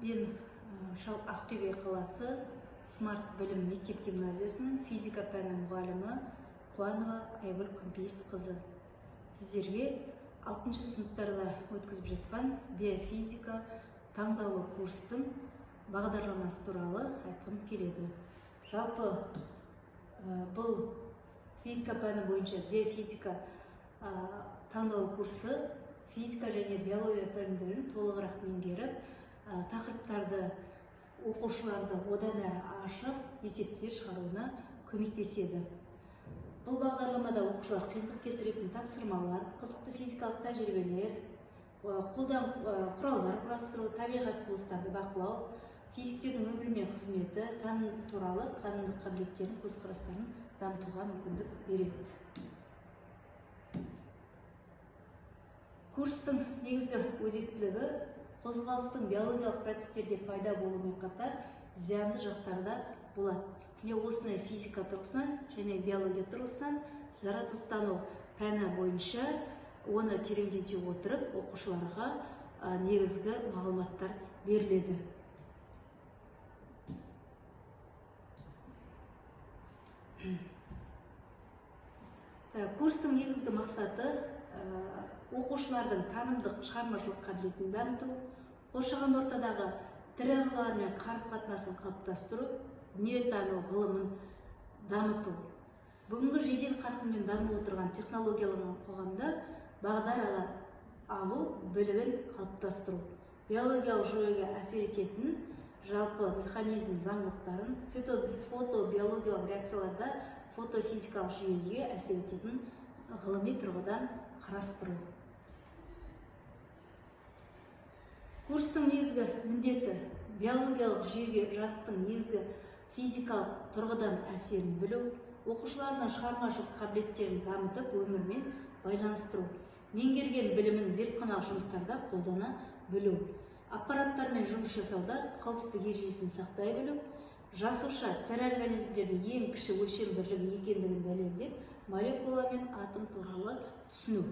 Мен Ақтөбе қаласы Смарт білім мектеп гимназиясының физика пәні мұғалімі Қуанова Айгүл Күмпейісқызы. Сіздерге 6 сыныптарда өткізіп жатқан биофизика таңдаулы курстың бағдарламасы туралы айтқым келеді. Жалпы бұл физика пәні бойынша биофизика таңдаулы курсы физика және биология пәндерін толығырақ меңгеріп, тақырыптарды оқушыларды одан әрі ашып, есептер шығаруына көмектеседі. Бұл бағдарламада оқушылар қиындық келтіретін тапсырмалар, қызықты физикалық тәжірибелер, қолдан құралдар құрастыру, табиғат құбылыстарды бақылау, физиктердің өмірі мен қызметі, таным туралы танымдық қабілеттерін, көзқарастарын дамытуға мүмкіндік береді. Курстың негізгі өзектілігі қозғалыстың биологиялық процестерде пайда болуымен қатар зиянды жақтарда болады. Міне осындай физика тұрғысынан және биология тұрғысынан жаратылыстану пәні бойынша оны тереңдете отырып, оқушыларға негізгі мағлұматтар беріледі. Курстың негізгі мақсаты оқушылардың танымдық шығармашылық қабілетін дамыту, қоршаған ортадағы тірі ағзалармен қарым-қатынасын қалыптастыру, дүниетану ғылымын дамыту. Бүгінгі жедел қарқынмен дамып отырған технологиялық қоғамда бағдар алу білігін қалыптастыру, биологиялық жүйеге әсер ететін жалпы механизм заңдылықтарын, фотобиологиялық реакцияларда фотофизикалық жүйеге әсер ететін ғылыми тұрғыдан қарастыру. Курстың негізгі міндеті биологиялық жүйеге жарықтың негізгі физикалық тұрғыдан әсерін білу, оқушылардың шығармашылық қабілеттерін дамытып, өмірмен байланыстыру, меңгерген білімін зертханалық жұмыстарда қолдана білу, аппараттармен жұмыс жасауда қауіпсіздік ережесін сақтай білу, жасуша тірі организмдердің ең кіші өлшем бірлігі екендігін дәлелдеп, молекула мен атом туралы түсіну.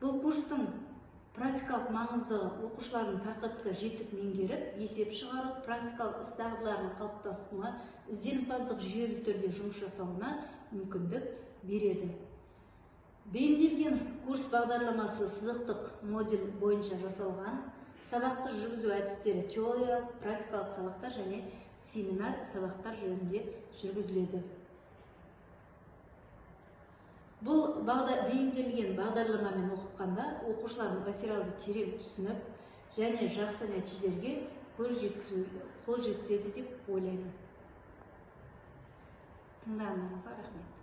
Бұл курстың практикалық маңыздығы оқушылардың тақырыпты жетік меңгеріп, есеп шығару, практикалық іс дағдыларын қалыптастыруына, ізденімпаздық жүйелі түрде жұмыс жасауына мүмкіндік береді. Бейімделген курс бағдарламасы сызықтық модель бойынша жасалған, сабақты жүргізу әдістері теориялық, практикалық сабақтар және семинар сабақтар жөнінде жүргізіледі. Бұл бейімделген бағдарламамен оқытқанда оқушылардың материалды терең түсініп және жақсы нәтижелерге қол жеткізеді деп ойлаймын. Тыңдарыңызға рахмет.